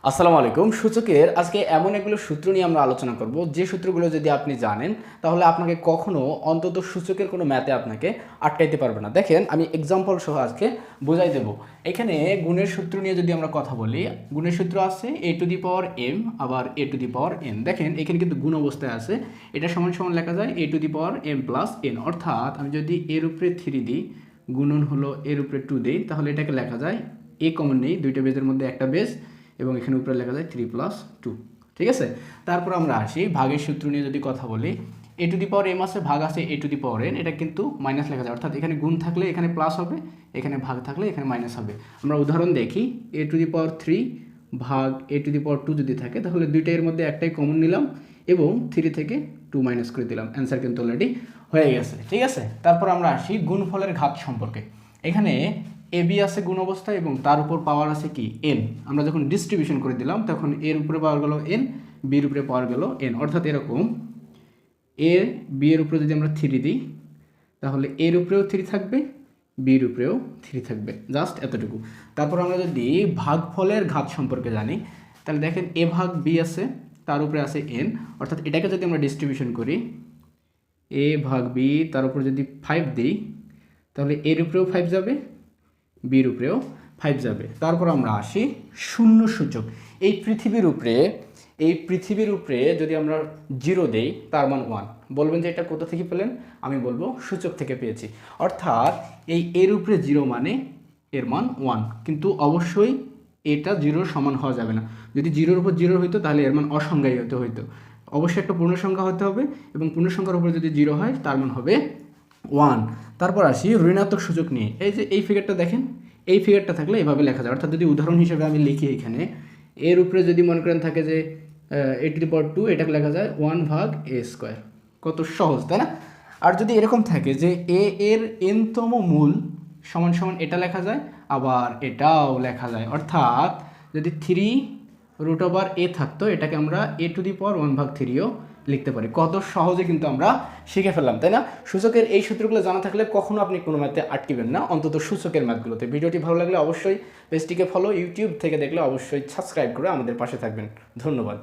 আসসালামু আলাইকুম। সূচকের আজকে এমন এগুলো সূত্র নিয়ে আমরা আলোচনা করব যে সূত্রগুলো যদি আপনি জানেন তাহলে আপনাকে কখনো অন্তত সূচকের কোনো ম্যাথে আপনাকে আটকাইতে পারবে না। দেখেন আমি এক্সাম্পল সহ আজকে বোঝাই দেব। এখানে গুণের সূত্র নিয়ে যদি আমরা কথা বলি, গুণের সূত্র আছে a to the power m আবার a to the power n। দেখেন এখানে কিন্তু গুণ অবস্থায় আছে, এটা সমান সমান লেখা যায় a to the power m plus n। অর্থাৎ আমি যদি এর উপরে 3 দিই গুণন হলো এর উপরে 2 দিই তাহলে এটাকে লেখা যায় a কমন নেই, দুইটা বেজের মধ্যে একটা বেজ এবং এখানে উপরে লেখা যায় 3 প্লাস 2। ঠিক আছে, তারপর আমরা আসি ভাগের সূত্র নিয়ে যদি কথা বলি, এ টু দি পাওয়ার এম আছে, ভাগ আছে এ টু দি পাওয়ার এন, এটা কিন্তু মাইনাস লেখা যায়, অর্থাৎ এখানে গুণ থাকলে এখানে প্লাস হবে, এখানে ভাগ থাকলে এখানে মাইনাস হবে। আমরা উদাহরণ দেখি, এ টু দি পাওয়ার 3 ভাগ এ টু দি পাওয়ার 2 যদি থাকে তাহলে দুইটা এর মধ্যে একটাই কমন নিলাম এবং 3 থেকে 2 মাইনাস করে দিলাম, অ্যান্সার কিন্তু অলরেডি হয়ে গেছে। ঠিক আছে, তারপর আমরা আসি গুণফলের ঘাত সম্পর্কে। এখানে এ বি আছে গুণ অবস্থায় এবং তার উপর পাওয়ার আছে কি এন। আমরা যখন ডিস্ট্রিবিউশন করে দিলাম তখন এর উপরে পাওয়ার গেল এন, বির উপরে পাওয়ার গেল এন, অর্থাৎ এরকম এ বি এর উপরে যদি আমরা 3 দিই তাহলে এর উপরেও 3 থাকবে, বির উপরেও 3 থাকবে, জাস্ট এতটুকু। তারপর আমরা যদি ভাগফলের ঘাত সম্পর্কে জানি তাহলে দেখেন এ ভাগ বি আছে, তার উপরে আছে এন, অর্থাৎ এটাকে যদি আমরা ডিস্ট্রিবিউশন করি এ ভাগ বি তার উপরে যদি 5 দিই তাহলে এর উপরেও 5 যাবে, বির উপরেও 5 যাবে। তারপর আমরা আসি শূন্য সূচক। এই পৃথিবীর উপরে যদি আমরা 0 দেই তার মান 1, বলবেন যে এটা কোথা থেকে পেলেন? আমি বলবো সূচক থেকে পেয়েছি। অর্থাৎ এই এর উপরে 0 মানে এর মান 1, কিন্তু অবশ্যই এটা 0 সমান হওয়া যাবে না। যদি 0-র উপর 0 হইতো তাহলে এর মান অসংজ্ঞায়ী হইতো। অবশ্যই একটা পূর্ণ সংখ্যা হতে হবে এবং পূর্ণ সংখ্যার উপরে যদি 0 হয় তার মান হবে 1। তারপর আসি ঋণাত্মক সূচক নিয়ে। এই যে এই ফিগারটা দেখেন, এই ফিগারটা থাকলে এভাবে লেখা যায়, অর্থাৎ যদি উদাহরণ হিসেবে আমি লিখি এখানে এর উপরে যদি মনে করেন থাকে যে এ টু দি পাওয়ার 2, এটাকে লেখা যায় 1 ভাগ এ স্কোয়ার। কত সহজ, তাই না? আর যদি এরকম থাকে যে এ এর এনতম মূল সমান সমান এটা লেখা যায়, আবার এটাও লেখা যায়, অর্থাৎ যদি 3√এ থাকতো এটাকে আমরা এ টু দি পাওয়ার 1 ভাগ 3ও লিখতে পারি। কত সহজে কিন্তু আমরা শিখে ফেললাম, তাই না? সূচকের এই সূত্রগুলো জানা থাকলে কখনো আপনি কোনো ম্যাথে আটকিবেন না, অন্তত সূচকের ম্যাথগুলোতে। ভিডিওটি ভালো লাগলে অবশ্যই পেজটিকে ফলো, ইউটিউব থেকে দেখলে অবশ্যই সাবস্ক্রাইব করে আমাদের পাশে থাকবেন। ধন্যবাদ।